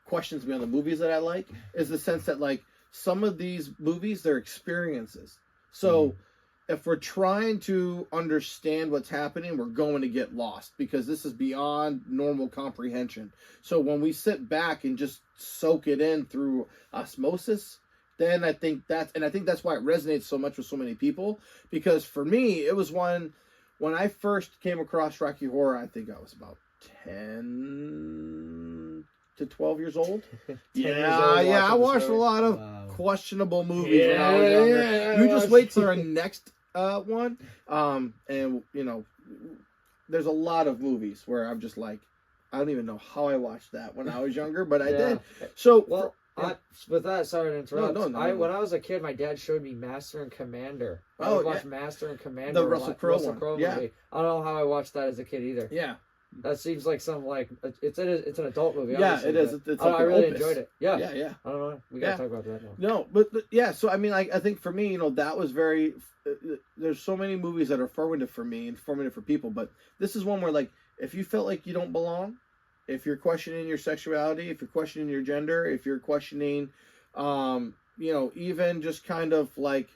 questions me on the movies that I like is the sense that like some of these movies, they're experiences. So if we're trying to understand what's happening, we're going to get lost because this is beyond normal comprehension. So when we sit back and just soak it in through osmosis, then I think that's why it resonates so much with so many people. Because for me, it was when I first came across Rocky Horror, I think I was about 10 to 12 years old. I watched a lot of questionable movies when I was younger. You just wait till our next one. And you know, there's a lot of movies where I'm just like, I don't even know how I watched that when I was younger, but I did. So with that, sorry to interrupt. No. When I was a kid, my dad showed me Master and Commander. I would watch Master and Commander. The Russell Crowe movie. Yeah. I don't know how I watched that as a kid either. Yeah. That seems like some it's an adult movie. Yeah, it is. It's I really opus. enjoyed it. Yeah. I don't know. We gotta talk about that now. No, but yeah. So I mean, like, I think for me, you know, that was very. There's so many movies that are formative for me and formative for people, but this is one where, like, if you felt like you don't belong, if you're questioning your sexuality, if you're questioning your gender, if you're questioning, you know, even just kind of like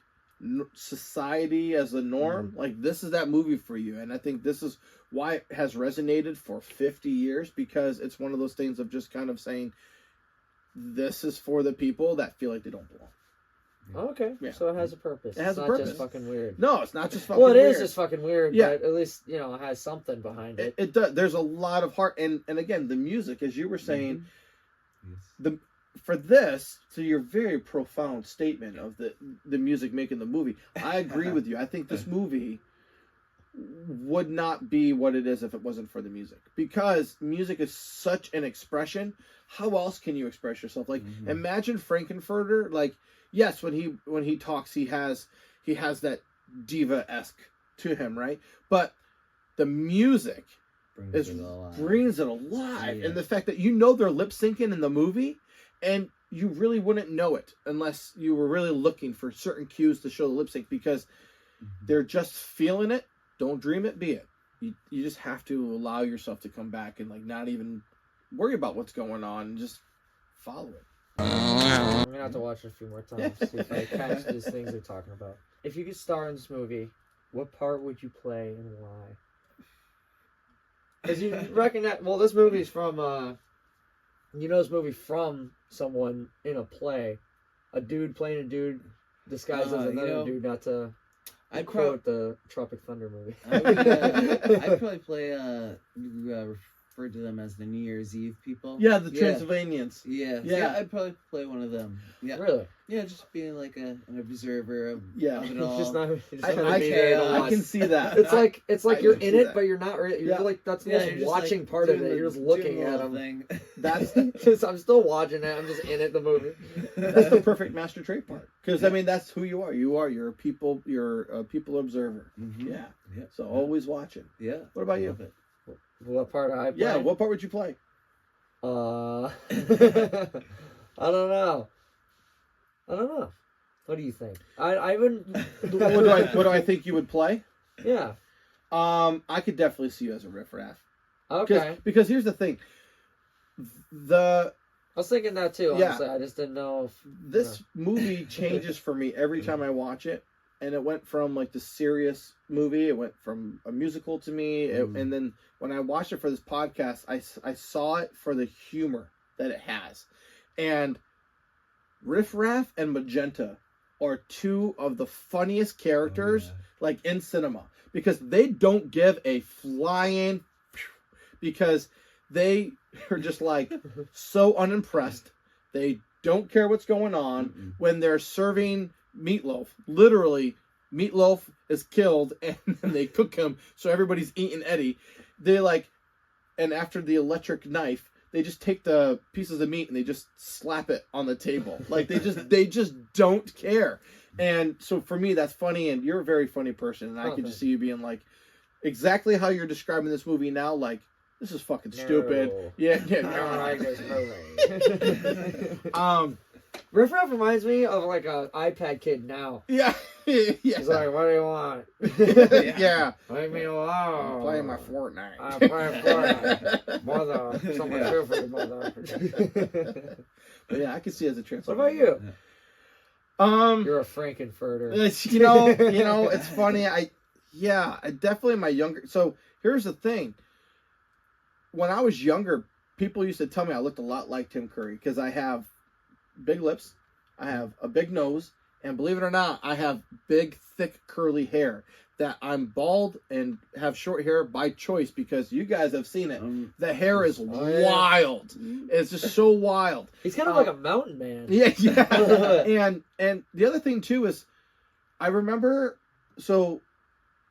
society as a norm, like, this is that movie for you. And I think this is why it has resonated for 50 years, because it's one of those things of just kind of saying, this is for the people that feel like they don't belong. Okay, so it has a purpose. It has a purpose. It's not just fucking weird. No, it's not just fucking weird. Well, it is just fucking weird, but at least, you know, it has something behind it. It does. There's a lot of heart. And again, the music, as you were saying, for this, to your very profound statement of the music making the movie, I agree with you. I think this movie would not be what it is if it wasn't for the music, because music is such an expression. How else can you express yourself? Like, imagine Frankenfurter. Like, yes, when he talks, he has that diva-esque to him, right? But the music brings it alive. And the fact that, you know, they're lip syncing in the movie, and you really wouldn't know it unless you were really looking for certain cues to show the lip sync, because they're just feeling it. Don't dream it, be it. You just have to allow yourself to come back and, like, not even worry about what's going on and just follow it. I'm gonna have to watch it a few more times, see if I catch these things they're talking about. If you could star in this movie, what part would you play and why? Because you recognize, well, this movie's from, this movie from someone in a play. A dude playing a dude disguised as another dude, not to quote the Tropic Thunder movie. I'd probably play, refer to them as the New Year's Eve people. Yeah, the Transylvanians. Yeah, I'd probably play one of them. Yeah. Really? Yeah, just being like an observer of it all. I can see that. It's like you're in it, but you're not. You're like, that's the most watching like part of it. You're just looking at them. That's I'm still watching it. I'm just in it. The movie. That's the perfect master trait part. Because I mean, that's who you are. You're a people. You're a people observer. Yeah. So always watching. Yeah. What about you? What part I play? Yeah. What part would you play? I don't know. What do you think? I wouldn't. What do I think you would play? Yeah. I could definitely see you as a riffraff. Okay. Because here's the thing. I was thinking that too. Honestly. I just didn't know if this movie changes for me every time I watch it, and it went from like the serious movie. It went from a musical to me, and then when I watched it for this podcast, I saw it for the humor that it has, and Riff Raff and Magenta are two of the funniest characters like in cinema, because they don't give a flying, because they are just like so unimpressed. They don't care what's going on when they're serving meatloaf. Literally, meatloaf is killed and then they cook him so everybody's eating Eddie. They and after the electric knife, they just take the pieces of meat and they just slap it on the table. Like they just don't care. And so for me, that's funny, and you're a very funny person, and I can just see you being like exactly how you're describing this movie now, like, this is fucking stupid. Yeah. Riff Raff reminds me of like an iPad kid now. Yeah. Yeah. He's like, what do you want? Yeah. Leave me alone. I'm playing my Fortnite. I'm playing Fortnite. Mother. Someone here for the mother. But yeah, I can see it as a What transformer. about you? Um, You're a Frankenfurter. you know, it's funny. I definitely my younger. So here's the thing. When I was younger, people used to tell me I looked a lot like Tim Curry because I have big lips, I have a big nose, and believe it or not, I have big, thick, curly hair. That I'm bald and have short hair by choice because you guys have seen it. The hair is wild. It's just so wild. He's kind of like a mountain man. Yeah, yeah. And the other thing too is, I remember, so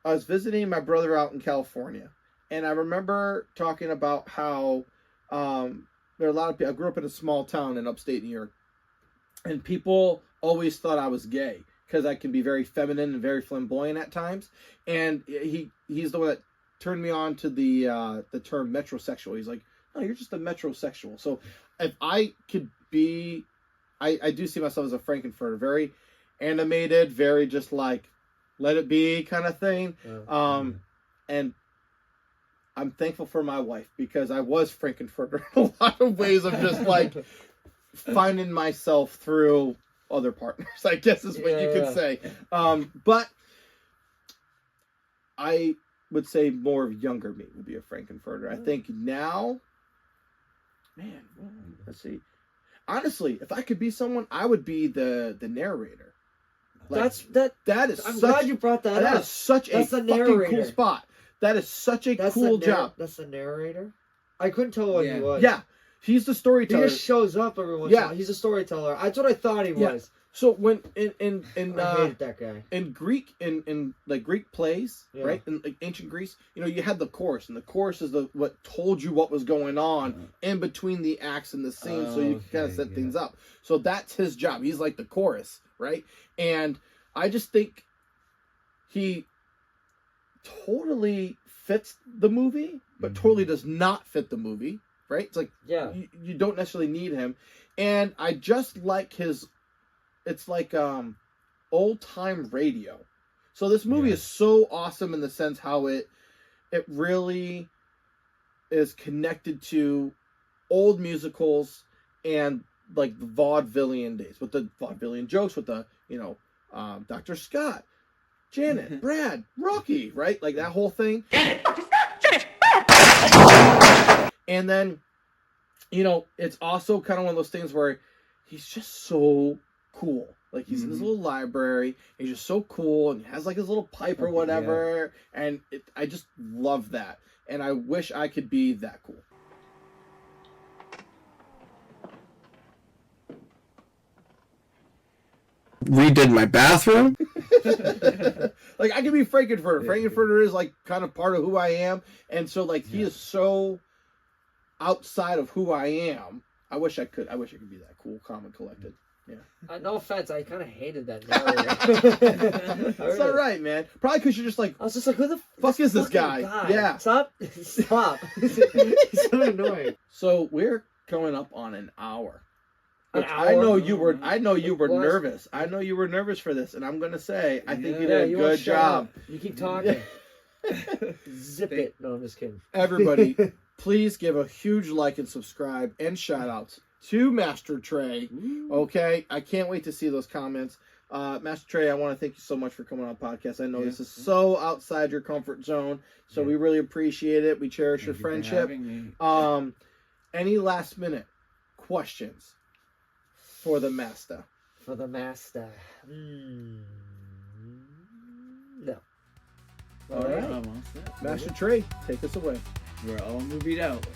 I was visiting my brother out in California, and I remember talking about how there are a lot of people. I grew up in a small town in upstate New York, and people always thought I was gay because I can be very feminine and very flamboyant at times. And he's the one that turned me on to the term metrosexual. He's like, no, you're just a metrosexual. So if I could be, I do see myself as a Frankenfurter, very animated, very just like, let it be kind of thing. And I'm thankful for my wife because I was Frankenfurter in a lot of ways of just like finding myself through other partners, I guess is what you could say. But I would say more of younger me would be a Frankenfurter. I think now, man, let's see. Honestly, if I could be someone, I would be the narrator. Like, that is. I'm glad you brought that up. That is such a fucking cool spot. That is such a cool job. That's the narrator. I couldn't tell what he was. Yeah, he's the storyteller. He just shows up every once in a while. He's a storyteller. That's what I thought he was. So when in I hated that guy. In Greek in like Greek plays, right? In like ancient Greece, you know, you had the chorus, and the chorus is what told you what was going on in between the acts and the scenes, so you can kind of set things up. So that's his job. He's like the chorus, right? And I just think he totally fits the movie, but totally does not fit the movie, right? It's like you don't necessarily need him, and I just like his. It's like old time radio. So this movie is so awesome in the sense how it really is connected to old musicals and like the vaudevillian days with the vaudevillian jokes with the Dr. Scott, Janet, Brad, Rocky, right? Like that whole thing. And then, it's also kind of one of those things where he's just so cool. Like he's in his little library. He's just so cool and has like his little pipe or whatever. Yeah. And I just love that. And I wish I could be that cool. Redid my bathroom. Like I could be Frankenfurter. Frankenfurter is like kind of part of who I am. And so like he is so outside of who I am. I wish I could be that cool, calm, and collected. Yeah. No offense, I kind of hated that narrator. It's all right, man. Probably because you're just like, I was just like, who the fuck is this guy? Yeah. Stop. He's so annoying. So we're coming up on an hour. I know you were nervous. I know you were nervous for this, and I'm gonna say I think you did a good job. You keep talking. Zip it. No, I'm just kidding. Everybody, please give a huge like and subscribe and shout outs to Master Trey. Okay, I can't wait to see those comments. Master Trey, I want to thank you so much for coming on the podcast. I know this is so outside your comfort zone, so we really appreciate it. We cherish your friendship. Any last minute questions for the master? For the master. No. All right. Master Trey, take us away. We're all movied out.